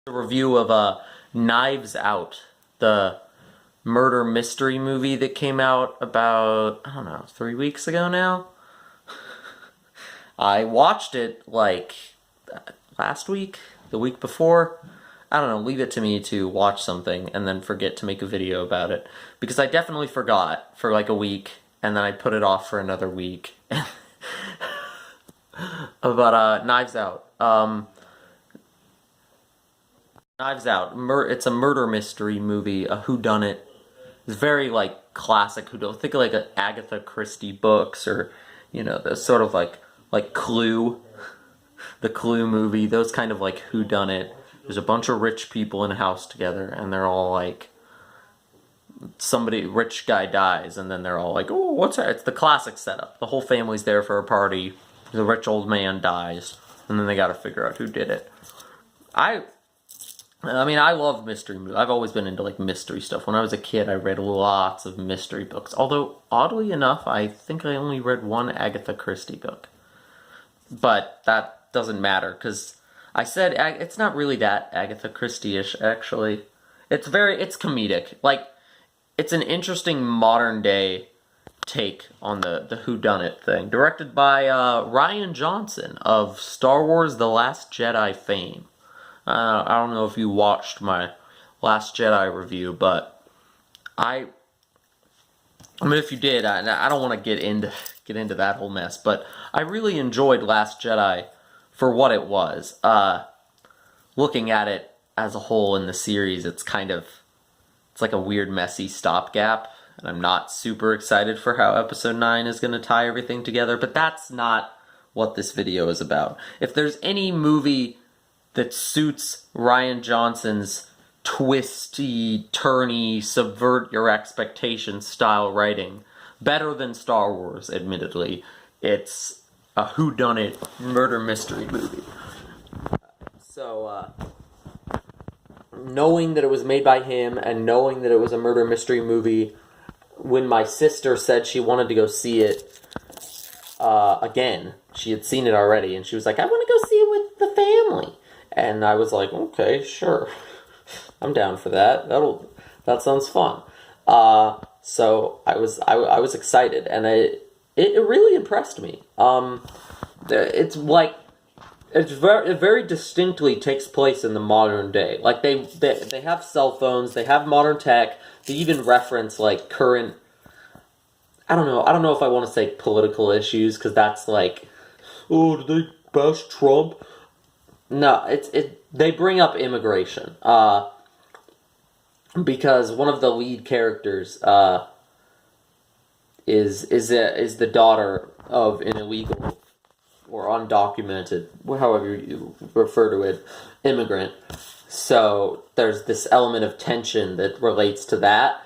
A review of Knives Out, the murder mystery movie that came out about, I don't know, 3 weeks ago now. I watched it like last week, the week before. I don't know, leave it to me to watch something and then forget to make a video about it. Because I definitely forgot for like a week, and then I put it off for another week. About Knives Out. Knives Out. It's a murder mystery movie, a whodunit. It's very like classic whodunit. Think of like Agatha Christie books, or the sort of like Clue, the Clue movie. Those kind of like whodunit. There's a bunch of rich people in a house together, and they're all like, rich guy dies, and then they're all like, oh, what's that? It's the classic setup. The whole family's there for a party. The rich old man dies, and then they got to figure out who did it. I mean, I love mystery movies. I've always been into like mystery stuff. When I was a kid, I read lots of mystery books. Although, oddly enough, I think I only read one Agatha Christie book. But that doesn't matter, because I said it's not really that Agatha Christie-ish, actually. It's comedic. Like, it's an interesting modern-day take on the whodunit thing. Directed by Rian Johnson of Star Wars The Last Jedi fame. I don't know if you watched my Last Jedi review, but I mean, if you did, I don't want to get into that whole mess, but I really enjoyed Last Jedi for what it was. Looking at it as a whole in the series, it's like a weird, messy stopgap, and I'm not super excited for how Episode 9 is going to tie everything together, but that's not what this video is about. If there's any movie that suits Rian Johnson's twisty, turny, subvert your expectations style writing better than Star Wars, admittedly, it's a whodunit murder mystery movie. So, knowing that it was made by him and knowing that it was a murder mystery movie, when my sister said she wanted to go see it again, she had seen it already, and she was like, I want to go see it with the family. And I was like, okay, sure. I'm down for that. That sounds fun. So I was excited, and it really impressed me. It very distinctly takes place in the modern day. Like they have cell phones, they have modern tech. They even reference like current. I don't know if I want to say political issues, because that's like, oh, did they bash Trump? No, they bring up immigration, because one of the lead characters is the daughter of an illegal or undocumented, however you refer to it, immigrant. So there's this element of tension that relates to that.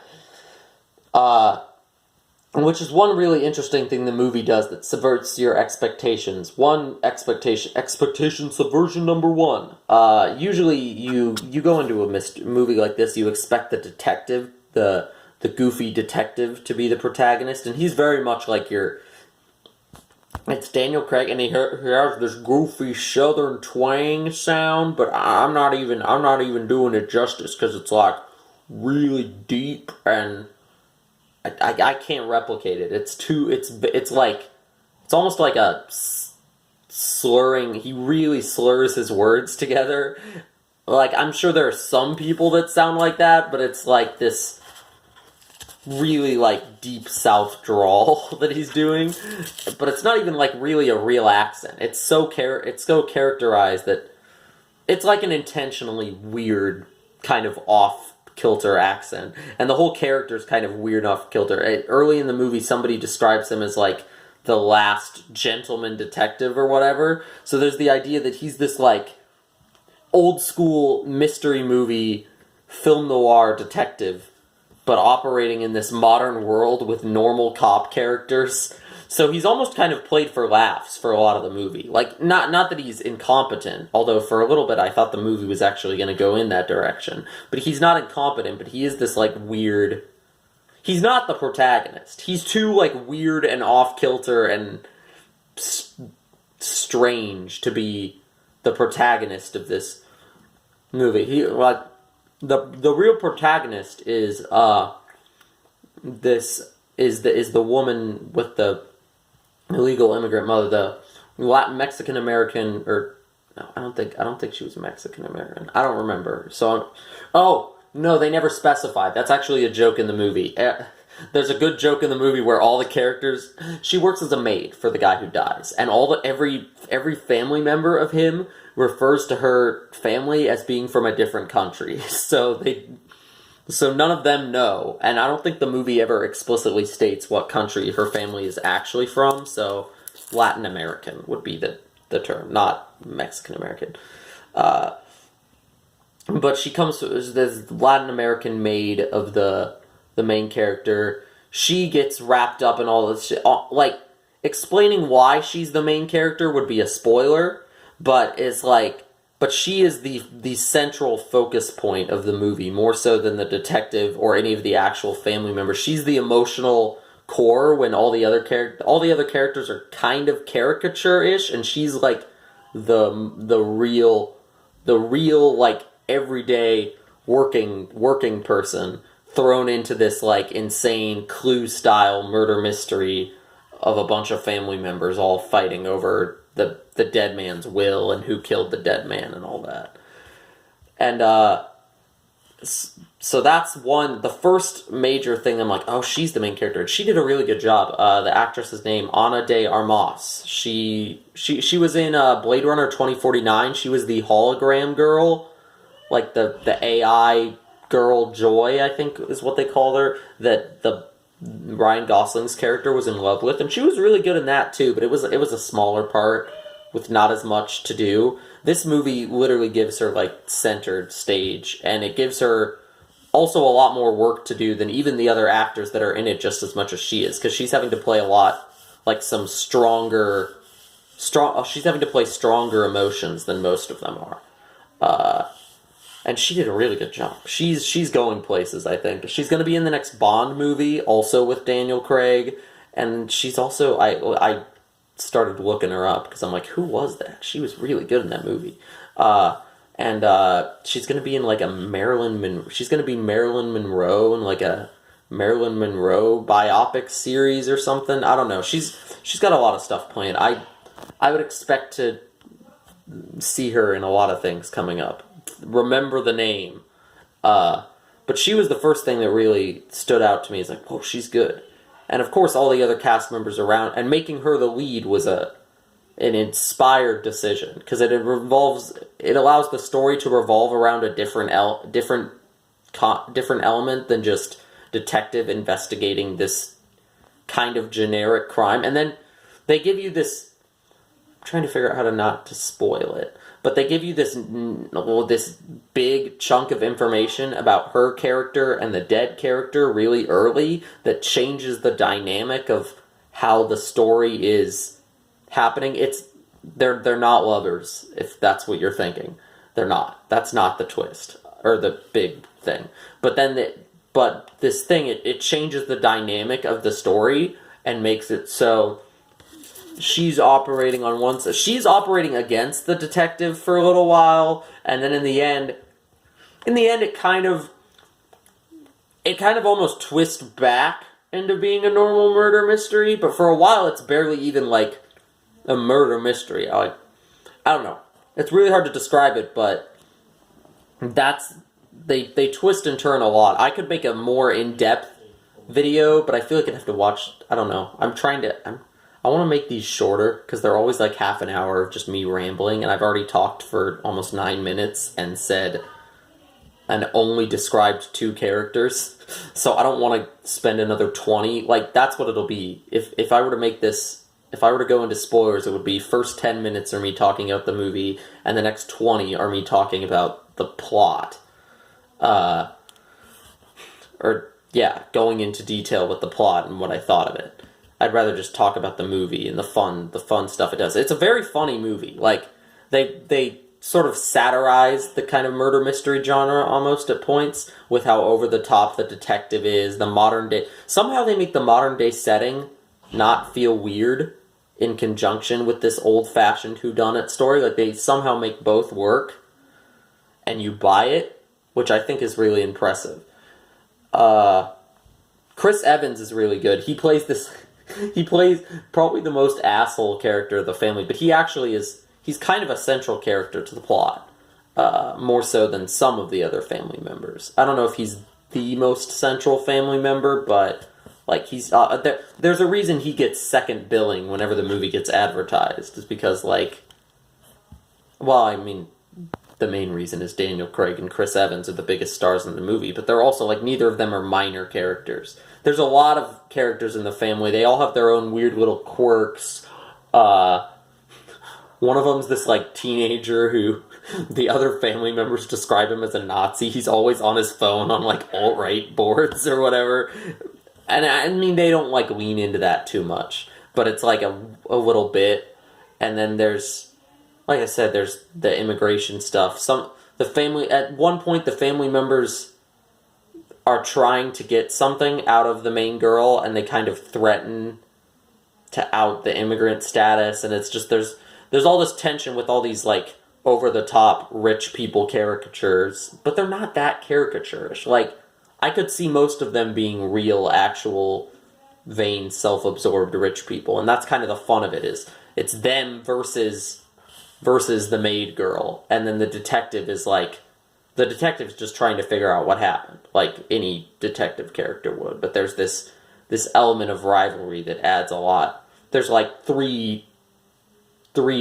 Which is one really interesting thing the movie does that subverts your expectations. Expectation subversion number one. Usually you go into a movie like this, you expect the detective, the goofy detective, to be the protagonist, and he's very much like it's Daniel Craig, and he has this goofy southern twang sound, but I'm not even doing it justice, because it's like really deep, and I can't replicate it. It's almost like a slurring. He really slurs his words together. Like, I'm sure there are some people that sound like that, but it's like this really like deep South drawl that he's doing. But it's not even like really a real accent. It's so characterized that it's like an intentionally weird kind of off-kilter accent, and the whole character's kind of weird off-kilter. Early in the movie, somebody describes him as like the last gentleman detective or whatever, so there's the idea that he's this like old-school mystery movie film noir detective, but operating in this modern world with normal cop characters. So he's almost kind of played for laughs for a lot of the movie. Like, not that he's incompetent, although for a little bit I thought the movie was actually going to go in that direction. But he's not incompetent, but he is this, like, weird... He's not the protagonist. He's too, like, weird and off-kilter and strange to be the protagonist of this movie. He like the real protagonist is this is the woman with the illegal immigrant mother, the Latin Mexican American, or no, I don't think she was Mexican American. I don't remember. So, oh no, they never specified. That's actually a joke in the movie. There's a good joke in the movie where all the characters, she works as a maid for the guy who dies, and every family member of him refers to her family as being from a different country. So none of them know, and I don't think the movie ever explicitly states what country her family is actually from, so Latin American would be the term, not Mexican American. But she comes to this Latin American maid of the main character. She gets wrapped up in all this shit. Like, explaining why she's the main character would be a spoiler, but she is the central focus point of the movie, more so than the detective or any of the actual family members. She's the emotional core when all the other characters are kind of caricature-ish, and she's like the real like everyday working person thrown into this like insane Clue-style murder mystery of a bunch of family members all fighting over the dead man's will and who killed the dead man and all that. And so that's the first major thing. I'm like, oh, she's the main character. And she did a really good job. The actress's name, Ana de Armas. She was in Blade Runner 2049. She was the hologram girl, like the AI girl Joy, I think is what they called her, that the Ryan Gosling's character was in love with, and she was really good in that too, but it was a smaller part with not as much to do. This movie literally gives her like centered stage, and it gives her also a lot more work to do than even the other actors that are in it just as much as she is, because she's having to play a lot like some she's having to play stronger emotions than most of them are. And she did a really good job. She's going places, I think. She's going to be in the next Bond movie, also with Daniel Craig. And she's also... I started looking her up, because I'm like, who was that? She was really good in that movie. And she's going to be in, like, she's going to be Marilyn Monroe in, like, a Marilyn Monroe biopic series or something. I don't know. She's got a lot of stuff planned. I would expect to see her in a lot of things coming up. Remember the name. But she was the first thing that really stood out to me. It's like, whoa, she's good. And of course, all the other cast members around, and making her the lead was an inspired decision, because it allows the story to revolve around a different element than just detective investigating this kind of generic crime. And then they give you this, I'm trying to figure out how to not to spoil it, but they give you this big chunk of information about her character and the dead character really early that changes the dynamic of how the story is happening. They're not lovers, if that's what you're thinking. They're not. That's not the twist or the big thing. But this thing, it changes the dynamic of the story and makes it so she's operating on one side. She's operating against the detective for a little while, and then in the end, it kind of almost twists back into being a normal murder mystery. But for a while, it's barely even like a murder mystery. I don't know. It's really hard to describe it, but they twist and turn a lot. I could make a more in-depth video, but I feel like I'd have to watch. I don't know. I want to make these shorter, because they're always like half an hour of just me rambling, and I've already talked for almost 9 minutes and only described 2 characters, so I don't want to spend another 20. Like, that's what it'll be. If I were to make this, if I were to go into spoilers, it would be first 10 minutes are me talking about the movie, and the next 20 are me talking about the plot. Going into detail with the plot and what I thought of it. I'd rather just talk about the movie and the fun stuff it does. It's a very funny movie. Like, they sort of satirize the kind of murder mystery genre almost at points with how over the top the detective is, the modern day. Somehow they make the modern day setting not feel weird in conjunction with this old fashioned whodunit story. Like, they somehow make both work. and you buy it, which I think is really impressive. Chris Evans is really good. He plays this. He plays probably the most asshole character of the family, but he actually is. He's kind of a central character to the plot, more so than some of the other family members. I don't know if he's the most central family member, but like he's there's a reason he gets second billing whenever the movie gets advertised. Is because I mean, the main reason is Daniel Craig and Chris Evans are the biggest stars in the movie, but they're also neither of them are minor characters. There's a lot of characters in the family. They all have their own weird little quirks. One of them's this teenager who the other family members describe him as a Nazi. He's always on his phone on alt-right boards or whatever. And I mean, they don't lean into that too much, but it's a little bit. And then there's, like I said, there's the immigration stuff. At one point, the family members are trying to get something out of the main girl, and they kind of threaten to out the immigrant status, and it's just, there's all this tension with all these, over-the-top rich people caricatures, but they're not that caricaturish. I could see most of them being real, actual, vain, self-absorbed rich people, and that's kind of the fun of it, is it's them versus the maid girl, and then the detective is the detective's just trying to figure out what happened, like any detective character would. But there's this element of rivalry that adds a lot. There's three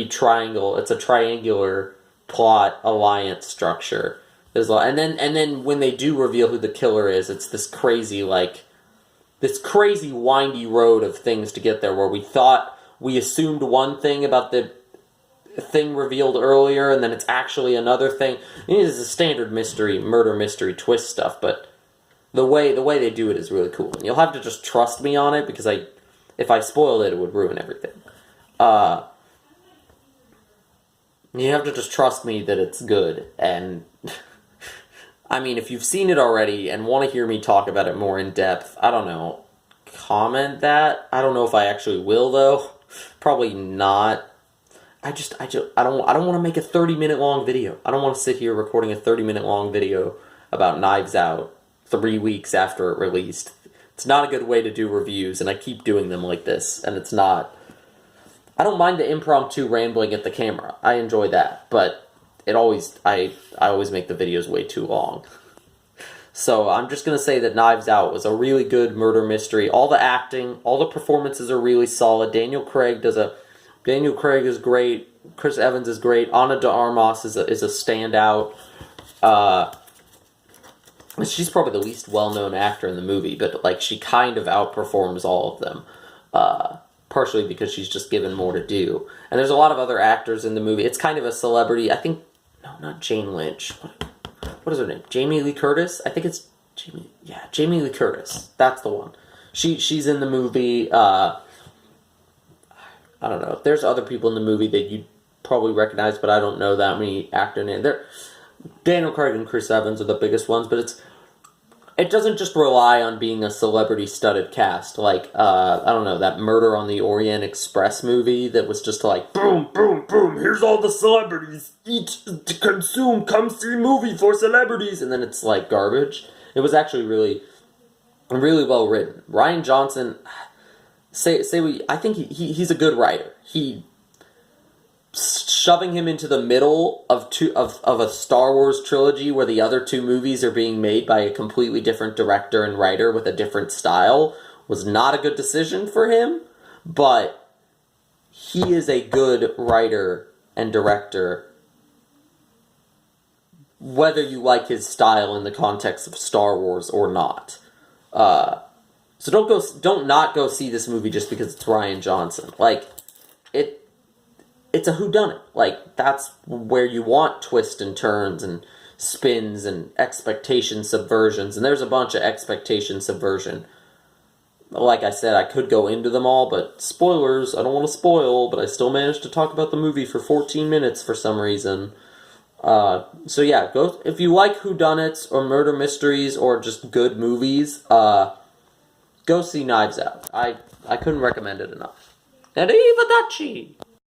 triangle. It's a triangular plot alliance structure. There's and then when they do reveal who the killer is, it's this crazy windy road of things to get there. Where we assumed one thing about the thing revealed earlier, and then it's actually another thing. It is a standard murder mystery twist stuff, but the way they do it is really cool. And you'll have to just trust me on it, because if I spoiled it, it would ruin everything. You have to just trust me that it's good, and I mean, if you've seen it already and want to hear me talk about it more in depth, I don't know, comment that. I don't know if I actually will, though. Probably not. I don't want to make a 30-minute long video. I don't want to sit here recording a 30-minute long video about Knives Out 3 weeks after it released. It's not a good way to do reviews, and I keep doing them like this, and it's not. I don't mind the impromptu rambling at the camera. I enjoy that, but I always make the videos way too long. So I'm just going to say that Knives Out was a really good murder mystery. All the acting, all the performances are really solid. Daniel Craig is great. Chris Evans is great. Ana de Armas is a standout. She's probably the least well-known actor in the movie, but she kind of outperforms all of them. Partially because she's just given more to do. And there's a lot of other actors in the movie. It's kind of a celebrity. I think, no, not Jane Lynch. What is her name? Jamie Lee Curtis? I think it's Jamie. Yeah, Jamie Lee Curtis. That's the one. She's in the movie. I don't know. There's other people in the movie that you probably recognize, but I don't know that many actor names. Daniel Craig and Chris Evans are the biggest ones, but it doesn't just rely on being a celebrity-studded cast. I don't know, that Murder on the Orient Express movie that was just boom, boom, boom, here's all the celebrities, eat, consume, come see movie for celebrities, and then it's garbage. It was actually really, really well written. Rian Johnson, I think he's a good writer. Shoving him into the middle of a Star Wars trilogy where the other two movies are being made by a completely different director and writer with a different style was not a good decision for him, but he is a good writer and director, whether you like his style in the context of Star Wars or not. So don't not go see this movie just because it's Rian Johnson. It's a whodunit. That's where you want twists and turns and spins and expectation subversions, and there's a bunch of expectation subversion. Like I said, I could go into them all, but spoilers, I don't want to spoil, but I still managed to talk about the movie for 14 minutes for some reason. So yeah, go if you like whodunits or murder mysteries or just good movies, go see Knives Out. I couldn't recommend it enough. Arrivederci!